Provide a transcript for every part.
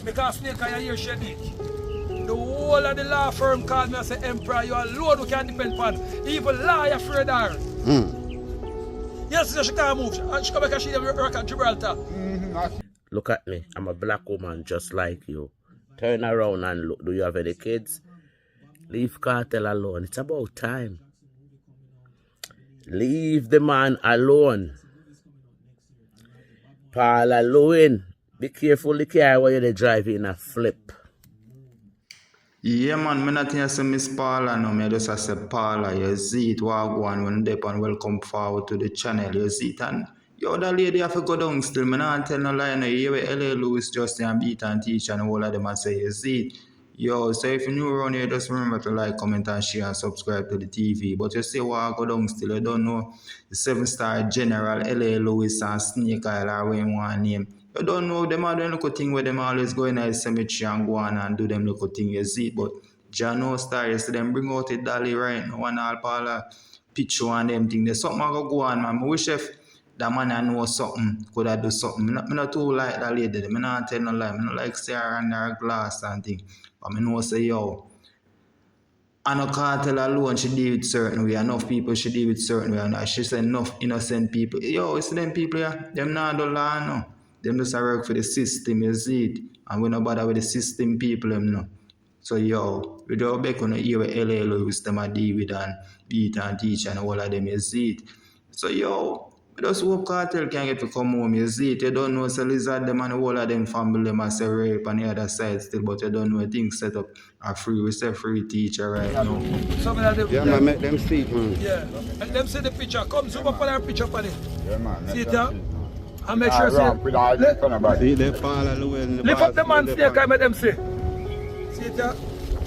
Because Snake I hear Shedik. The whole of the law firm called me and say, Emperor, you alone who can depend upon. Even lawyer afraid her. Yes, she can't move. And she come back and she work at Gibraltar. Look at me. I'm a black woman just like you. Turn around and look. Do you have any kids? Leave Cartel alone. It's about time. Leave the man alone. Paula, Lewellyn, be careful the car where you're driving a flip. Yeah, man, I'm not here to say Miss Paula, no, I just say Paula, you see it, wagwan, when they and welcome forward to the channel, you see it, and yo, that lady have to go down still, man, I tell no lie, no, you hear L.A. Lewis, Justin, beat and teach, and all of them, I say, you see it, yo, so if you're new around here, just remember to like, comment, and share, and subscribe to the TV, but you see what I go down still, you don't know, the 7-star general, L.A. Lewis, and Snake Isle, or when one name. You don't know, them are doing little thing where them always go in the cemetery and go on and do them little thing, you see. But Jano Star, you see them bring out a dolly right now, and all Paula picture and them thing. There's something I go on, man. I wish if that man I know something, could I do something. I'm not too like that lady. I'm not tell no lie. I'm not like Sarah and her glass and thing. But I know say, yo, I no Cartel alone, she deal with certain way. Enough people she deal with certain way. And she said enough innocent people. Yo, it's them people, yeah. Them not do law, no. Them just work for the system, you see it. And we no bother with the system people, them no. So yo, we don't back on the hear what L.A. Lewis them a deal with and beat and teach and all of them, you see it. So yo, we just hope Cartel can get to come home, you see it. You don't know, so Lizard them and all of them family them a say rape on the other side still, but you don't know things set up are free. We say free teacher right now. Some of them, Yeah, man, make them see it, man. yeah. And them see the picture. Come zoom up on our picture for it. Yeah, man. See it, yeah? And make sure see. See the Paula, Lewellyn. Lift up the man Snake and make them see. See it, yeah?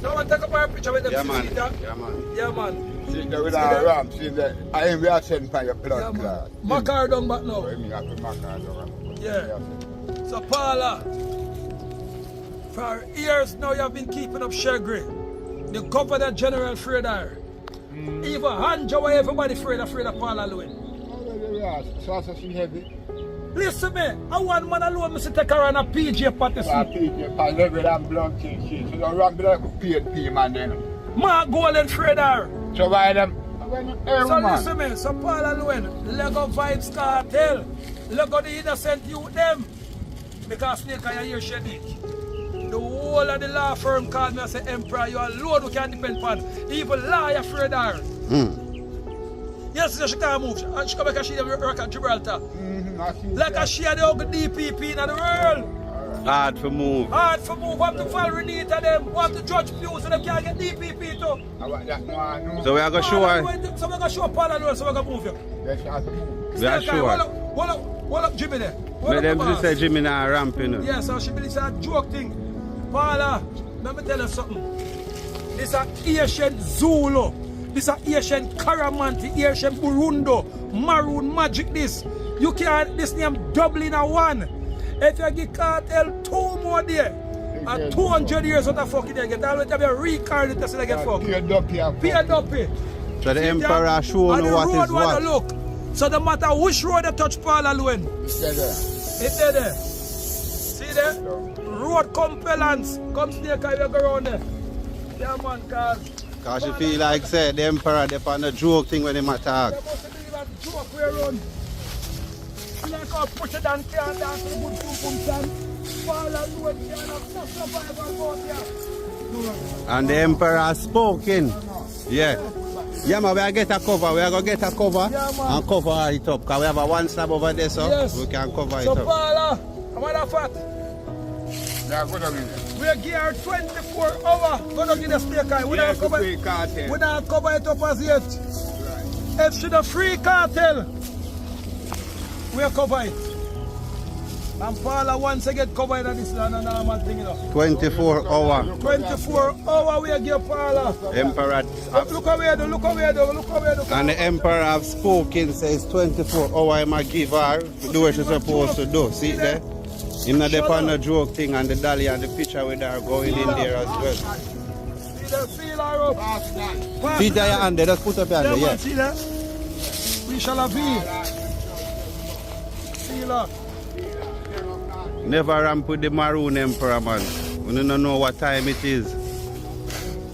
Now I take up our picture with them Yeah, see man. it, yeah? Yeah, man. Yeah, man. See the with our ramp, see the I am reaction for your Yeah, blood man. clot. Makar down back now. I mean, I put my car down. Yeah. So Paula, for years now you have been keeping up Shagri. The governor general afraid of her. Even Hanja where everybody afraid of Paula Lewellyn. So she heavy. Listen me, I want man alone me to take her on a PJ party. PJ party, level and blunt thing shit. So the ramp like a PNP man then. Mark Golden afraid of her. So why them? So listen me, so Paula Lewellyn, LiQWYD Cartel, look at the innocent youth them. Because Snake I hear Shedik. The whole of the law firm called me and say, Emperor, you alone who can depend upon. Even lawyer afraid of her. Yes, she can't move. And she come back and she work at Gibraltar. Like a she had the ugly DPP in the world. Hard for move. Hard for move. Want to follow Renita them. Want to judge views so they can't get DPP too. So we are going to show her. So we are going to show Paula Lewellyn so we are going to move you. We are sure. Hold up Jimmy there. But them just say Jimmy now ramping up. Yeah, so she believes it's a joke thing. Paula, let me tell you something. This is an Asian Zulu. This is an Asian Karamanti, Asian Burundo, Maroon Magic this. You can't, this name double in a one. If you get Cartel 2 more there, and 200 years what the fuck you get, always have a recard it to say they get fucked. Paid up here. So the Emperor show you what is what. Look. So no matter which road they touch Paula Lewellyn, it's there. See there? Road compellence. Come Snake, I will go around there. Yeah man, Because she feel like say the Emperor they on the joke thing when they attack. They must believe that joke we run. Like how push it and can't dance to the good pum stand. Paula Lewellyn can't have no survival out here. And the Emperor spoken. Yeah. Yeah, man, we are get a cover. We are going to get a cover and cover it up. Because we have a one slab over there, so we can cover it up. So, Paula, I'm on that fat. Yeah, good on me. We are geared 24 hours. Go down in the Snake Eye. We don't cover it up as yet. If she the free cartel, we cover it. And Paula once again covered on this land and normal thing, you know. 24 hours. 24 hours we give Paula. Emperor. Look how we do, look how we do, look how we do. And the Emperor have spoken, says 24 hours I might give her to do what she's supposed to do. See there? Him not depend on the joke thing and the dolly and the picture with her going in there as well. See the feel her up. Feet there your hand there, just put up your hand there, yeah. See that? We shall have feel her. Never ramp with the Maroon Emperor, man. We don't know what time it is.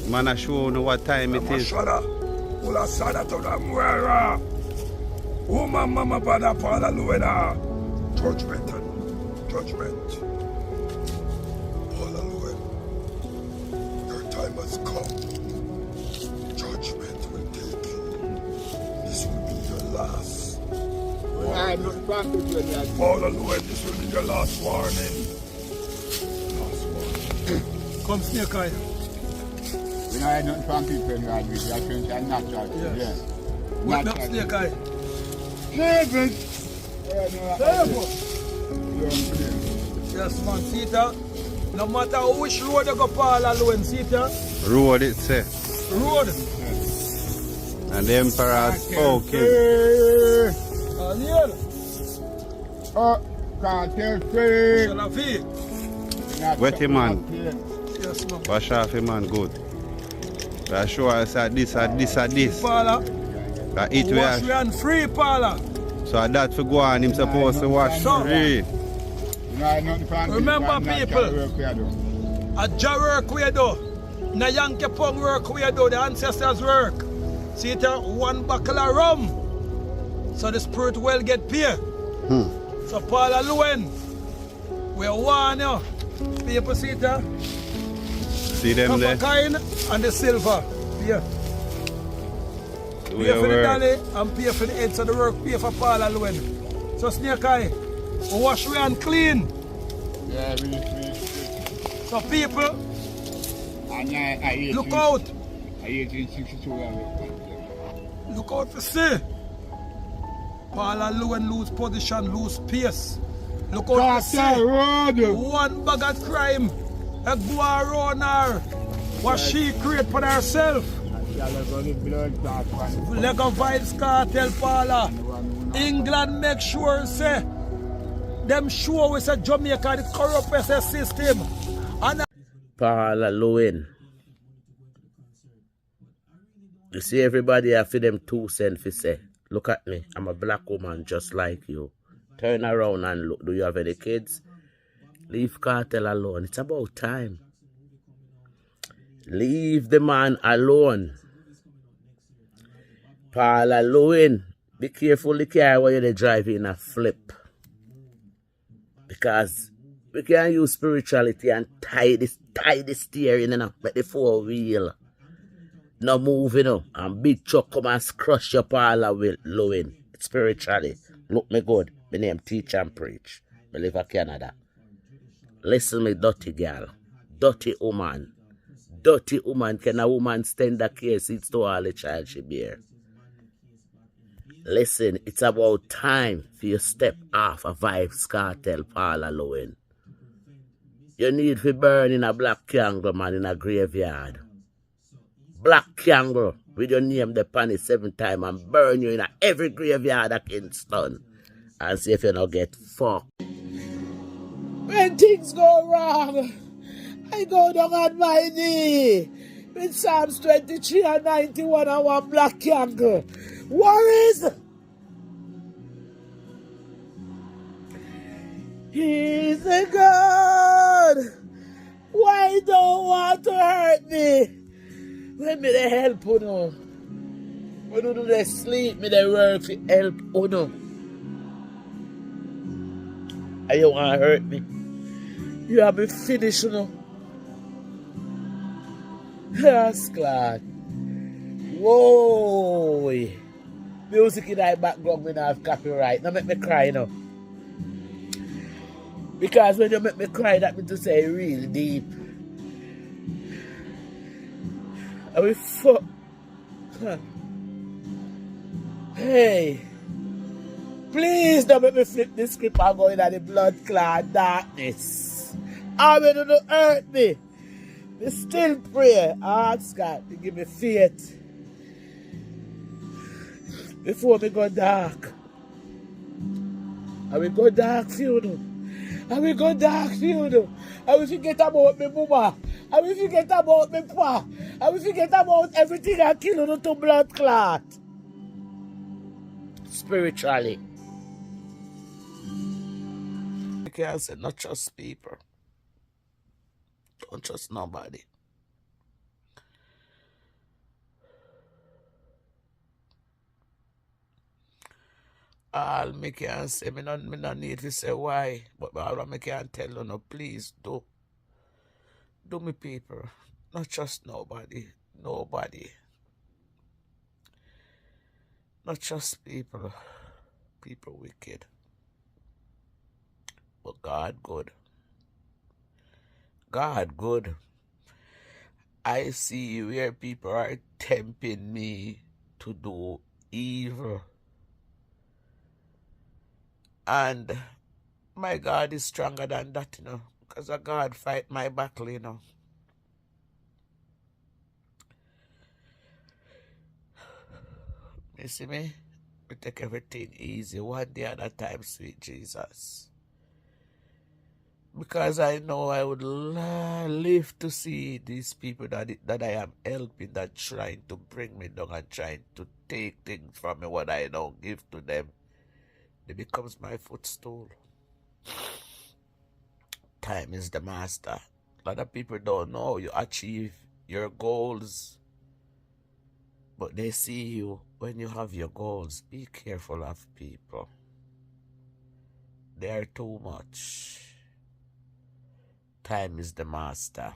Man, I show you what time it is. Ula sada to the mwera. Woman mama bada Paula LiQWYD. Judgment. Paula LiQWYD. Your time has come. Judgment will take you. This will be your last. Paula LiQWYD, this will be your last warning. Come snake eye. We don't have nothing from people in God with you. I think that's natural. Yes. What up, snake eye? David! Yes, man. See that? No matter which road you go, Paula LiQWYD, see that? Road it say. Road. And the Emperor has spoken. Daniel. Oh, can't tell free. Shall I feel? Wetty man. Yes, man. Wash off him, man, good. I show us that this. Paula. That it we Wash are. and free, Paula. So that for go on, him supposed to wash free. Remember, people, a Jah work we do. Na Yankee Pong work we do. The ancestors work. See it, one buckle of rum. So the spirit will get paid. So Paula LiQWYD, we warn you. People see it, See them there? copper coin and the silver. Yeah. We Pay for the work. dolly and pay for the heads of the work, pay for Paula LiQWYD. So snake eye, we wash we and clean. Yeah, we. So people, I look out. I 1862. Look out for see. Paula LiQWYD lose position, lose pace. Look out for see. One bag of crime. A go around her. What she create for herself. LiQWYD Skvll Paula. England make sure say them sure we say Jamaica the corrupt SS system. And Paula LiQWYD. You see everybody have for them 2 cents for say, look at me, I'm a black woman just like you. Turn around and look, do you have any kids? Leave cartel alone, it's about time. Leave the man alone. Paula LiQWYD, be careful the car where you're driving a flip. Because we can use spirituality and tie the steering, you know, make the 4-wheel. No move, you know, and big truck come and crush your Paula LiQWYD. Spiritually. Look me good. My name Teach and Preach. I live in Canada. Listen me, dirty girl. Dirty woman. Dirty woman. Can a woman stand the case? It's to all the child she bear. Listen, it's about time for you step off a Vibe Skvll Paula LiQWYD. You need to burn in a black candle, man, in a graveyard. Black candle with your name the pan 7 times and burn you in every graveyard at Kingston. And see if you don't get fucked. When things go wrong, I go down on my knee. With Psalms 23 and 91 and one black candle. Worries! He's a God! Why don't want to hurt me? Let me the help you know. When you do the sleep, me the work to help you know. And you want to hurt me? You have been finished you know. Yes, glad. Whoa! Music in that background when I have copyright. Now make me cry, you know. Because when you make me cry, that means to say really deep. I will fuck. Hey. Please don't make me flip the script and go into the blood clot darkness. I will not hurt me. They still pray. Ask God to give me faith. Before me go dark. I will go dark for you know. I will go dark for you know. I will forget about my mama. I will forget about my pa. I will forget about everything I kill you to blood clot. Spiritually. can't say not trust people. Don't trust nobody. All me can say, me not need to say why, but all me can tell you, no, please do. Do me people. Not trust nobody. Nobody. Not trust people. People wicked. But God good. God good. I see where people are tempting me to do evil. And my God is stronger than that, you know. Because a God fight my battle, you know. You see me? We take everything easy. One day at a time, sweet Jesus. Because I know I would live to see these people that I am helping, that trying to bring me down and trying to take things from me, what I don't give to them. It becomes my footstool. Time is the master. A lot of people don't know you achieve your goals, but they see you when you have your goals. Be careful of people. They are too much. Time is the master.